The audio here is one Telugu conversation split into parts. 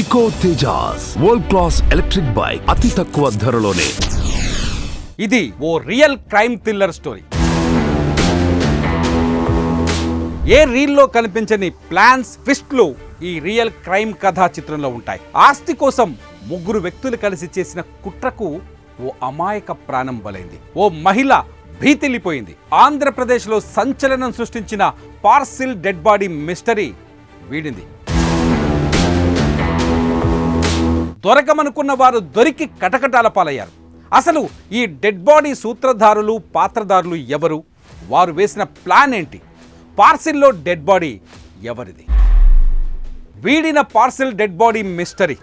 Eco Tejas world class electric bike అతి తక్కువ ధరలోనే. ఇది ఓ రియల్ క్రైమ్ థ్రిల్లర్ స్టోరీ. ఏ రీల్లో కనిపించని ప్లాన్స్, ట్విస్ట్లు ఈ రియల్ క్రైమ్ కథా చిత్రంలో ఉంటాయి. ఆస్తి కోసం ముగ్గురు వ్యక్తులు కలిసి చేసిన కుట్రకు ఓ అమాయక ప్రాణం బలైంది. ఓ మహిళ భీతిల్లిపోయింది. ఆంధ్రప్రదేశ్లో సంచలనం సృష్టించిన పార్సిల్ డెడ్ బాడీ మిస్టరీ వీడింది. దొరకమనుకున్న వారు దొరికి కటకటాల పాలయ్యారు. అసలు ఈ డెడ్ బాడీ సూత్రధారులు, పాత్రధారులు ఎవరు? వారు వేసిన ప్లాన్ ఏంటి? పార్సిల్లో డెడ్ బాడీ ఎవరిది? వీడిన పార్సిల్ డెడ్ బాడీ మిస్టరీ.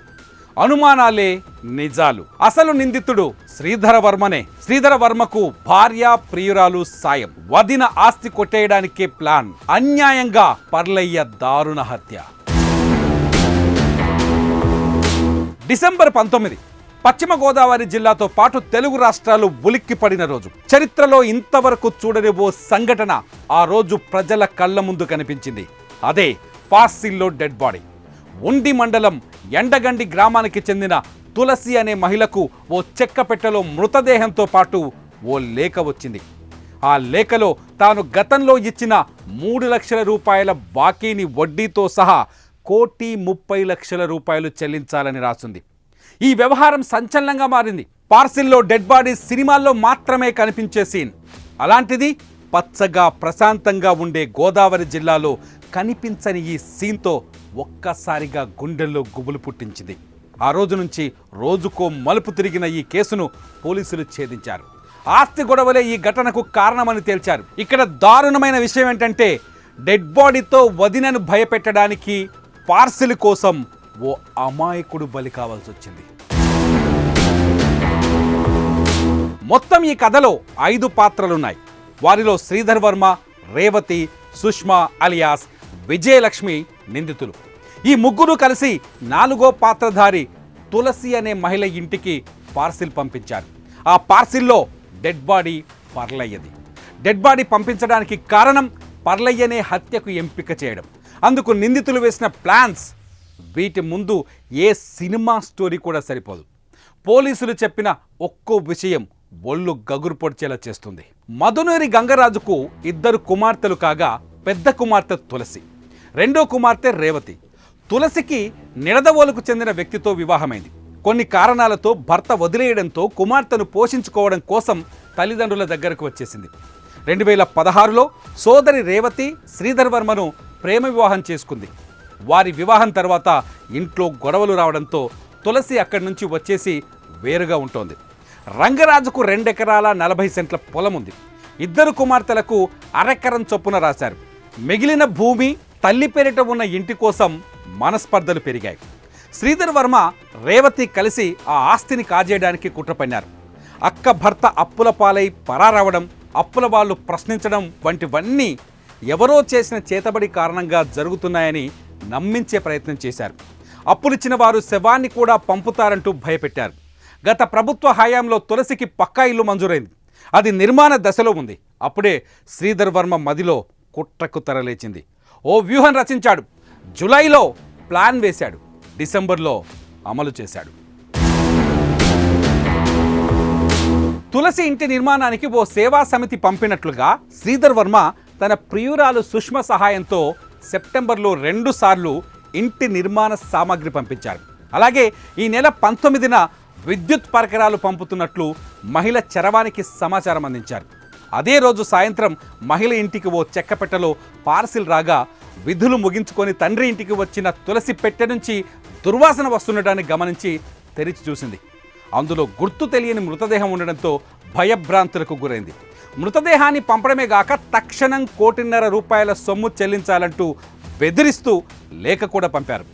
అనుమానాలే నిజాలు. అసలు నిందితుడు శ్రీధర వర్మనే. శ్రీధర వర్మకు భార్య, ప్రియురాలు సాయం. వదిన ఆస్తి కొట్టేయడానికే ప్లాన్. అన్యాయంగా పర్లయ్య దారుణ హత్య. డిసెంబర్ 19 పశ్చిమ గోదావరి జిల్లాతో పాటు తెలుగు రాష్ట్రాలు ఉలిక్కిపడిన రోజు. చరిత్రలో ఇంతవరకు చూడని ఓ సంఘటన ఆ రోజు ప్రజల కళ్ళ ముందు కనిపించింది. అదే పార్సిల్లో డెడ్ బాడీ. ఉండి మండలం ఎండగండి గ్రామానికి చెందిన తులసి అనే మహిళకు ఓ చెక్క పెట్టెలో మృతదేహంతో పాటు ఓ లేఖ వచ్చింది. ఆ లేఖలో తాను గతంలో ఇచ్చిన 3 లక్షల రూపాయల బాకీని వడ్డీతో సహా 1,30,00,000 రూపాయలు చెల్లించాలని రాసింది. ఈ వ్యవహారం సంచలనంగా మారింది. పార్సిల్లో డెడ్ బాడీ సినిమాల్లో మాత్రమే కనిపించే సీన్. అలాంటిది పచ్చగా ప్రశాంతంగా ఉండే గోదావరి జిల్లాలో కనిపించని ఈ సీన్తో ఒక్కసారిగా గుండెల్లో గుబులు పుట్టించింది. ఆ రోజు నుంచి రోజుకో మలుపు తిరిగిన ఈ కేసును పోలీసులు ఛేదించారు. ఆస్తి గొడవలే ఈ ఘటనకు కారణమని తేల్చారు. ఇక్కడ దారుణమైన విషయం ఏంటంటే డెడ్ బాడీతో వదినను భయపెట్టడానికి పార్సిల్ కోసం ఓ అమాయకుడు బలి కావాల్సి వచ్చింది. మొత్తం ఈ కథలో 5 పాత్రలున్నాయి. వారిలో శ్రీధర్ వర్మ, రేవతి, సుష్మా అలియాస్ విజయలక్ష్మి నిందితులు. ఈ ముగ్గురు కలిసి 4వ పాత్రధారి తులసి అనే మహిళ ఇంటికి పార్సిల్ పంపించారు. ఆ పార్సిల్లో డెడ్ బాడీ పర్లయ్యది. డెడ్ బాడీ పంపించడానికి కారణం పర్లయ్యనే హత్యకు ఎంపిక చేయడం. అందుకు నిందితులు వేసిన ప్లాన్స్ వీటి ముందు ఏ సినిమా స్టోరీ కూడా సరిపోదు. పోలీసులు చెప్పిన ఒక్కో విషయం ఒళ్ళు గగురు పొడిచేలా చేస్తుంది. మధునూరి గంగరాజుకు 2 కుమార్తెలు కాగా పెద్ద కుమార్తె తులసి, రెండో కుమార్తె రేవతి. తులసికి నిడదవోలుకు చెందిన వ్యక్తితో వివాహమైంది. కొన్ని కారణాలతో భర్త వదిలేయడంతో కుమార్తెను పోషించుకోవడం కోసం తల్లిదండ్రుల దగ్గరకు వచ్చేసింది. 2016లో సోదరి రేవతి శ్రీధర్ వర్మను ప్రేమ వివాహం చేసుకుంది. వారి వివాహం తర్వాత ఇంట్లో గొడవలు రావడంతో తులసి అక్కడి నుంచి వచ్చేసి వేరుగా ఉంటోంది. రంగరాజుకు 2 ఎకరాల 40 సెంట్ల పొలం ఉంది. 2 కుమార్తెలకు అరెకరం చొప్పున రాశారు. మిగిలిన భూమి తల్లి పేరిట ఉన్న ఇంటి కోసం మనస్పర్ధలు పెరిగాయి. శ్రీధర్ వర్మ, రేవతి కలిసి ఆ ఆస్తిని కాజేయడానికి కుట్ర పన్నారు. అక్క భర్త అప్పుల పాలై పరారవడం, అప్పుల వాళ్ళు ప్రశ్నించడం వంటివన్నీ ఎవరో చేసిన చేతబడి కారణంగా జరుగుతున్నాయని నమ్మించే ప్రయత్నం చేశారు. అప్పులిచ్చిన వారు శవాన్ని కూడా పంపుతారంటూ భయపెట్టారు. గత ప్రభుత్వ హయాంలో తులసికి పక్కా ఇల్లు మంజూరైంది. అది నిర్మాణ దశలో ఉంది. అప్పుడే శ్రీధర్ వర్మ మదిలో కుట్రకు తెరలేచింది. ఓ వ్యూహం రచించాడు. జూలైలో ప్లాన్ వేశాడు. డిసెంబర్లో అమలు చేశాడు. తులసి ఇంటి నిర్మాణానికి ఓ సేవా సమితి పంపినట్లుగా శ్రీధర్ వర్మ తన ప్రియురాలు సుష్మ సహాయంతో సెప్టెంబర్లో 2 సార్లు ఇంటి నిర్మాణ సామాగ్రి పంపించారు. అలాగే ఈ నెల 19న విద్యుత్ పరికరాలు పంపుతున్నట్లు మహిళ చరవానికి సమాచారం అందించారు. అదే రోజు సాయంత్రం మహిళ ఇంటికి ఓ చెక్కపెట్టెలో పార్సిల్ రాగా విధులు ముగించుకొని తండ్రి ఇంటికి వచ్చిన తులసి పెట్టె నుంచి దుర్వాసన వస్తుండటాన్ని గమనించి తెరిచి చూసింది. అందులో గుర్తు తెలియని మృతదేహం ఉండడంతో భయభ్రాంతులకు గురైంది. మృతదేహాన్ని పంపడమే గాక తక్షణం 1,50,00,000 రూపాయల సొమ్ము చెల్లించాలంటూ బెదిరిస్తూ లేఖ కూడా పంపారు.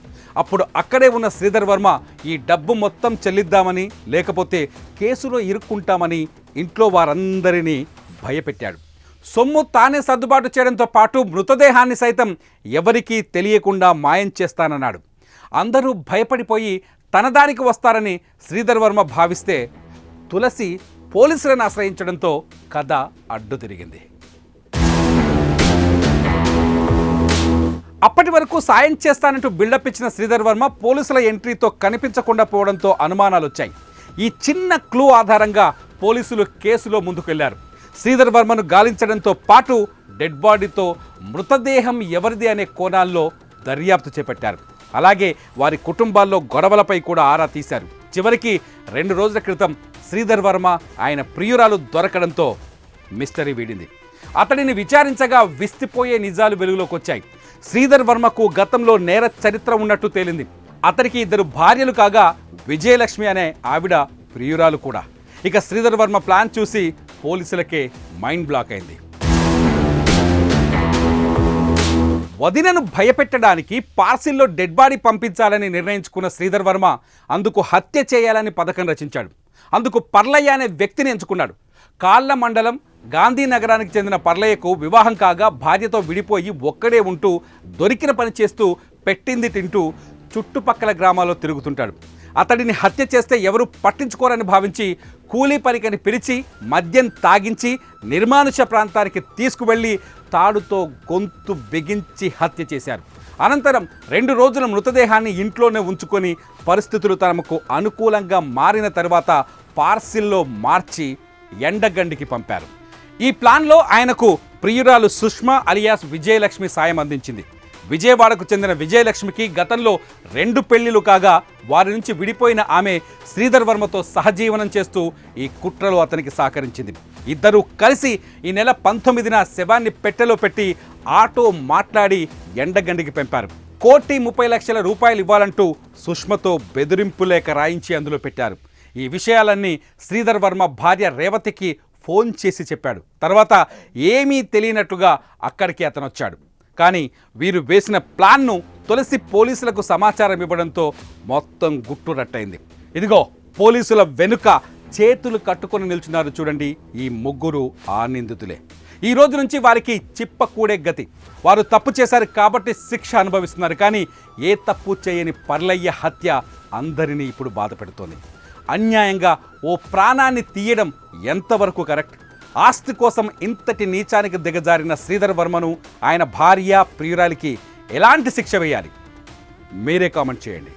అప్పుడు అక్కడే ఉన్న శ్రీధర్ వర్మ ఈ డబ్బు మొత్తం చెల్లిద్దామని, లేకపోతే కేసులో ఇరుక్కుంటామని ఇంట్లో వారందరినీ భయపెట్టాడు. సొమ్ము తానే సర్దుబాటు చేయడంతో పాటు మృతదేహాన్ని సైతం ఎవరికీ తెలియకుండా మాయం చేస్తానన్నాడు. అందరూ భయపడిపోయి తన దారికి వస్తారని శ్రీధర్ వర్మ భావిస్తే తులసి పోలీసులను ఆశ్రయించడంతో కథ అడ్డు తిరిగింది. అప్పటి వరకు సాయం చేస్తానంటూ బిల్డప్ ఇచ్చిన శ్రీధర్ వర్మ పోలీసుల ఎంట్రీతో కనిపించకుండా పోవడంతో అనుమానాలు వచ్చాయి. ఈ చిన్న క్లూ ఆధారంగా పోలీసులు కేసులో ముందుకెళ్లారు. శ్రీధర్ వర్మను గాలించడంతో పాటు డెడ్ బాడీతో మృతదేహం ఎవరిది అనే కోణాల్లో దర్యాప్తు చేపట్టారు. అలాగే వారి కుటుంబాల్లో గొడవలపై కూడా ఆరా తీశారు. చివరికి 2 రోజుల క్రితం శ్రీధర్ వర్మ ఆయన ప్రియురాలు దొరకడంతో మిస్టరీ వీడింది. అతడిని విచారించగా విస్తిపోయే నిజాలు వెలుగులోకి వచ్చాయి. శ్రీధర్ వర్మకు గతంలో నేర చరిత్ర ఉన్నట్టు తేలింది. అతడికి 2 భార్యలు కాగా విజయలక్ష్మి అనే ఆవిడ ప్రియురాలు కూడా. ఇక శ్రీధర్ వర్మ ప్లాన్ చూసి పోలీసులకే మైండ్ బ్లాక్ అయింది. వదినను భయపెట్టడానికి పార్సిల్లో డెడ్ బాడీ పంపించాలని నిర్ణయించుకున్న శ్రీధర్ వర్మ అందుకు హత్య చేయాలని పథకం రచించాడు. అందుకు పర్లయ్య అనే వ్యక్తిని ఎంచుకున్నాడు. కాళ్ళ మండలం గాంధీనగరానికి చెందిన పర్లయ్యకు వివాహం కాగా భార్యతో విడిపోయి ఒక్కడే ఉంటూ దొరికిన పని చేస్తూ పెట్టింది తింటూ చుట్టుపక్కల గ్రామాల్లో తిరుగుతుంటాడు. అతడిని హత్య చేస్తే ఎవరు పట్టించుకోరని భావించి కూలీ పనికని పిలిచి మద్యం తాగించి నిర్మానుష ప్రాంతానికి తీసుకువెళ్ళి తాడుతో గొంతు బిగించి హత్య చేశారు. అనంతరం 2 రోజుల మృతదేహాన్ని ఇంట్లోనే ఉంచుకొని పరిస్థితులు తమకు అనుకూలంగా మారిన తర్వాత పార్సిల్లో మార్చి ఎండగండికి పంపారు. ఈ ప్లాన్లో ఆయనకు ప్రియురాలు సుష్మా అలియాస్ విజయలక్ష్మి సాయం అందించింది. విజయవాడకు చెందిన విజయలక్ష్మికి గతంలో 2 పెళ్లిలు కాగా వారి నుంచి విడిపోయిన ఆమె శ్రీధర్ వర్మతో సహజీవనం చేస్తూ ఈ కుట్రలో అతనికి సహకరించింది. ఇద్దరూ కలిసి ఈ నెల 19న శవాన్ని పెట్టెలో పెట్టి ఆటో మాట్లాడి ఎండగండికి పంపారు. 1,30,00,000 రూపాయలు ఇవ్వాలంటూ సుష్మతో బెదిరింపు లేఖ రాయించి అందులో పెట్టారు. ఈ విషయాలన్నీ శ్రీధర్ వర్మ భార్య రేవతికి ఫోన్ చేసి చెప్పాడు. తర్వాత ఏమీ తెలియనట్టుగా అక్కడికి అతను వచ్చాడు. కానీ వీరు వేసిన ప్లాన్ను తులసి పోలీసులకు సమాచారం ఇవ్వడంతో మొత్తం గుట్టు రట్టయింది. ఇదిగో పోలీసుల వెనుక చేతులు కట్టుకొని నిల్చున్నారు చూడండి, ఈ ముగ్గురు ఆ నిందితులే. ఈ రోజు నుంచి వారికి చిప్పకూడే గతి. వారు తప్పు చేశారు కాబట్టి శిక్ష అనుభవిస్తున్నారు. కానీ ఏ తప్పు చేయని పర్లయ్య హత్య అందరినీ ఇప్పుడు బాధ పెడుతోంది. అన్యాయంగా ఓ ప్రాణాన్ని తీయడం ఎంతవరకు కరెక్ట్? ఆస్తి కోసం ఇంతటి నీచానికి దిగజారిన శ్రీధర్ వర్మను ఆయన భార్య ప్రియురాలికి ఎలాంటి శిక్ష వేయాలి? మీరే కామెంట్ చేయండి.